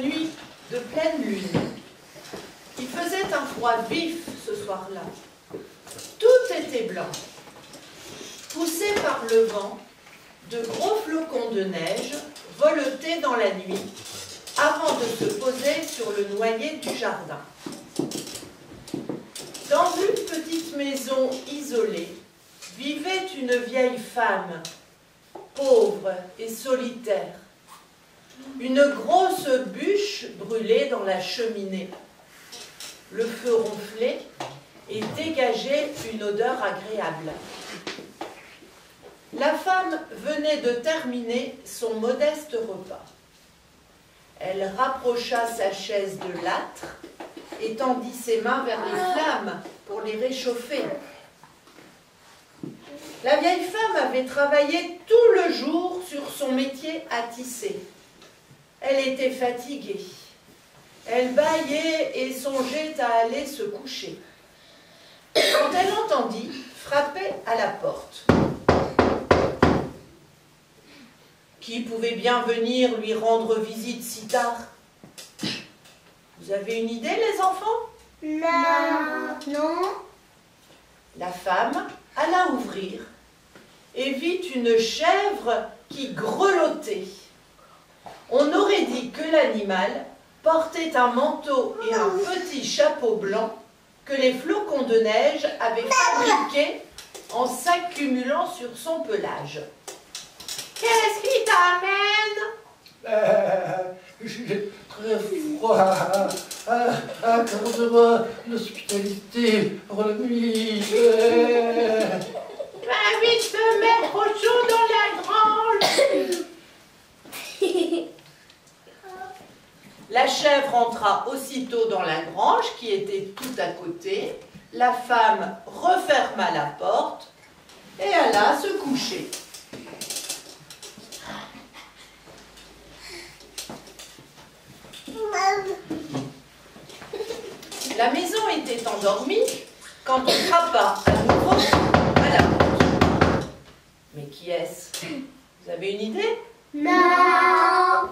nuit de pleine lune. Il faisait un froid vif ce soir-là. Tout était blanc. Poussés par le vent, de gros flocons de neige voletaient dans la nuit avant de se poser sur le noyer du jardin. Dans une petite maison isolée vivait une vieille femme, pauvre et solitaire. Une grosse bûche brûlait dans la cheminée. Le feu ronflait et dégageait une odeur agréable. La femme venait de terminer son modeste repas. Elle rapprocha sa chaise de l'âtre et tendit ses mains vers les flammes pour les réchauffer. La vieille femme avait travaillé tout le jour sur son métier à tisser. Elle était fatiguée. Elle bâillait et songeait à aller se coucher. Quand elle entendit frapper à la porte. Qui pouvait bien venir lui rendre visite si tard? Vous avez une idée, les enfants? Non. La femme alla ouvrir et vit une chèvre qui grelottait. On aurait dit que l'animal portait un manteau et un petit chapeau blanc que les flocons de neige avaient fabriqué en s'accumulant sur son pelage. Qu'est-ce qui t'amène? J'ai très froid. Accorde-moi l'hospitalité pour la nuit. Va vite te mettre au chaud dans la grange. La chèvre entra aussitôt dans la grange qui était tout à côté. La femme referma la porte et alla se coucher. La maison était endormie quand on frappa à nouveau à la porte. Mais qui est-ce? Vous avez une idée? Non.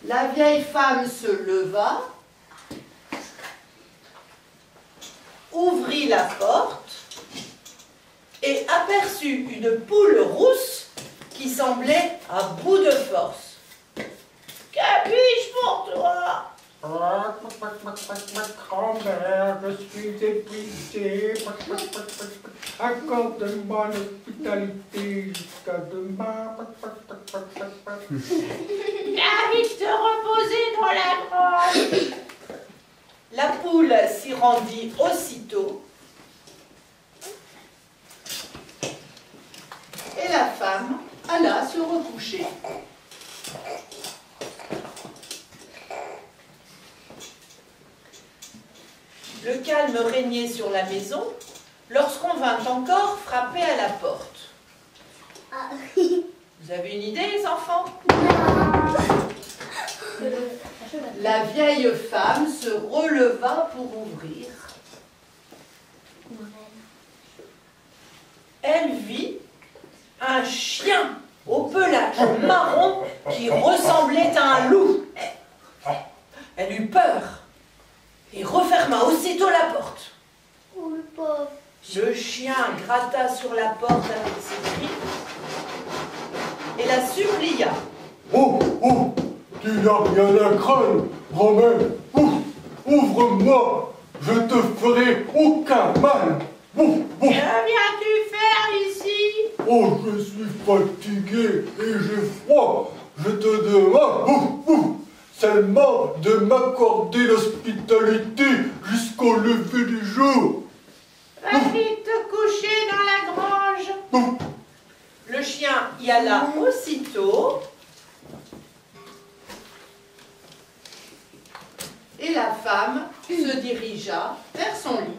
La vieille femme se leva, ouvrit la porte et aperçut une poule rousse qui semblait à bout de force. Que puis-je pour toi? Ma grand-mère, je suis épuisée. Accorde-moi l'hospitalité jusqu'à demain. Viens vite te reposer dans la grange. La poule s'y rendit aussitôt et la femme alla se recoucher. Le calme régnait sur la maison lorsqu'on vint encore frapper à la porte. Vous avez une idée, les enfants? La vieille femme se releva pour ouvrir. Elle vit un chien au pelage marron qui ressemblait à un loup. Elle eut peur et referma aussitôt la porte. Oh, le pauvre. Le chien gratta sur la porte avec ses griffes et la supplia. Oh, tu n'as rien à craindre, grand-mère. Ouvre-moi, je te ferai aucun mal. Que viens-tu faire ici? Oh, je suis fatigué et j'ai froid. Je te demande seulement de m'accorder l'hospitalité jusqu'au lever du jour. Va vite te coucher dans la grange. Le chien y alla aussitôt et la femme se dirigea vers son lit.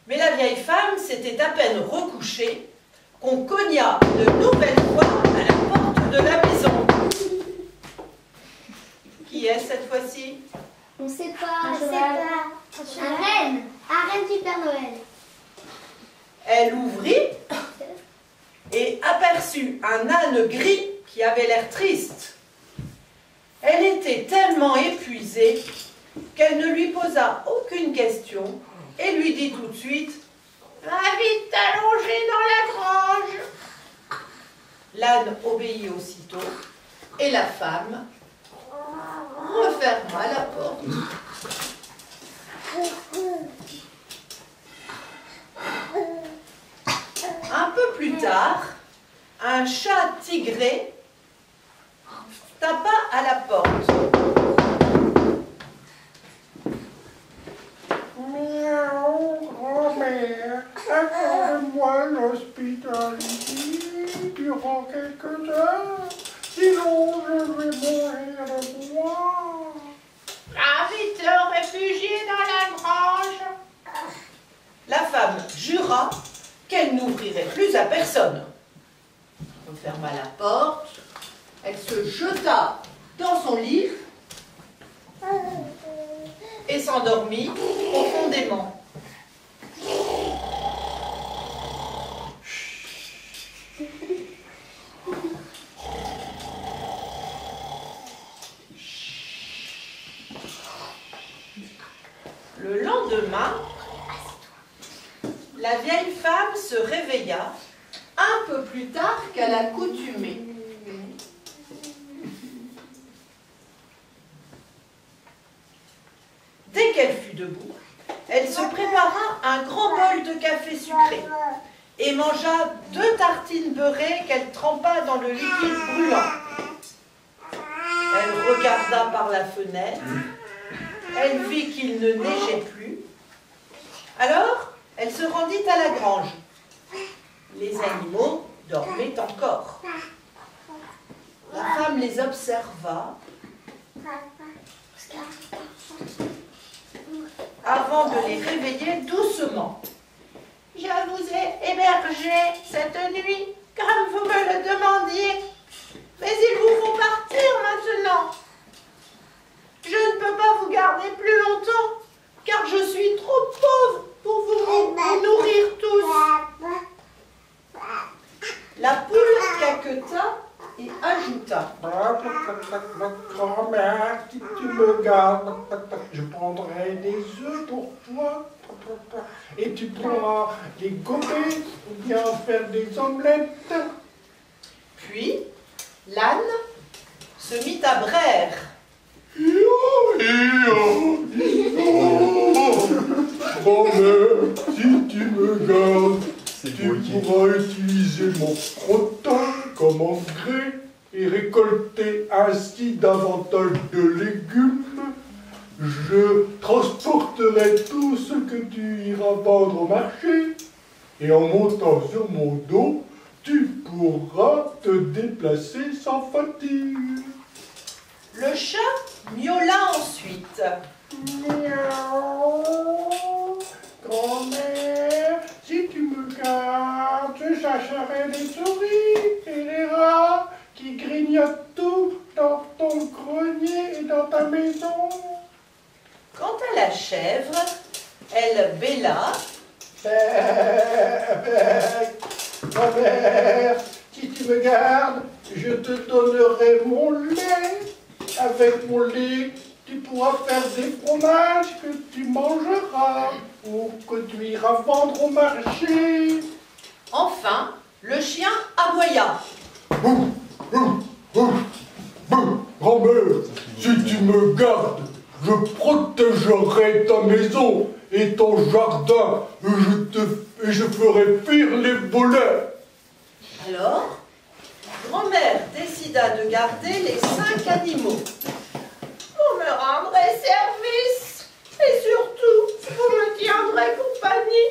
Mais la vieille femme s'était à peine recouchée qu'on cogna une nouvelle fois à la porte de la maison. Qui est cette fois-ci? On ne sait pas. Un cheval. Un renne. Un renne du Père Noël. Elle ouvrit et aperçut un âne gris qui avait l'air triste. Elle était tellement épuisée qu'elle ne lui posa aucune question et lui dit tout de suite « Va vite t'allonger dans la grange !» L'âne obéit aussitôt et la femme referma la porte. Un peu plus tard, un chat tigré tapa à la porte. Miaou, grand-mère, accorde-moi l'hospitalité durant quelques heures, sinon je vais mourir de froid. Va vite te réfugier dans la grange. La femme jura qu'elle n'ouvrirait plus à personne. On ferma la porte, elle se jeta dans son lit et s'endormit profondément. Le lendemain, la vieille femme se réveilla un peu plus tard qu'à l'accoutumée. Dès qu'elle fut debout, elle se prépara un grand bol de café sucré et mangea 2 tartines beurrées qu'elle trempa dans le liquide brûlant. Elle regarda par la fenêtre, elle vit qu'il ne neigeait plus. Alors, elle se rendit à la grange. Les animaux dormaient encore. La femme les observa avant de les réveiller doucement. « Je vous ai hébergé cette nuit, comme vous me le demandiez, mais il vous faut partir maintenant. Je ne peux pas vous garder plus longtemps, car je suis trop pauvre pour vous nourrir tous. » La poule caqueta et ajouta. Grand-mère, si tu me gardes, je prendrai des œufs pour toi. Et tu pourras les gober ou bien faire des omelettes. Puis, l'âne se mit à braire. Grand-mère, si tu me gardes, tu pourras utiliser mon crottin comme engrais et récolter ainsi davantage de légumes. Je transporterai tout ce que tu iras vendre au marché et en montant sur mon dos, tu pourras te déplacer sans fatigue. Le chat miaula ensuite. Miaou. Grand-mère, si tu me gardes, je chercherai les souris et les rats qui grignotent tout dans ton grenier et dans ta maison. Quant à la chèvre, elle bêla. Grand-mère, si tu me gardes, je te donnerai mon lait. Avec mon lait, tu pourras faire des fromages que tu mangeras ou que tu iras vendre au marché. Enfin, le chien aboya. Grand-mère, si tu me gardes, je protégerai ta maison et ton jardin et je ferai fuir les voleurs. Alors, grand-mère décida de garder les 5 animaux. Vous me rendrez service et surtout, vous me tiendrez compagnie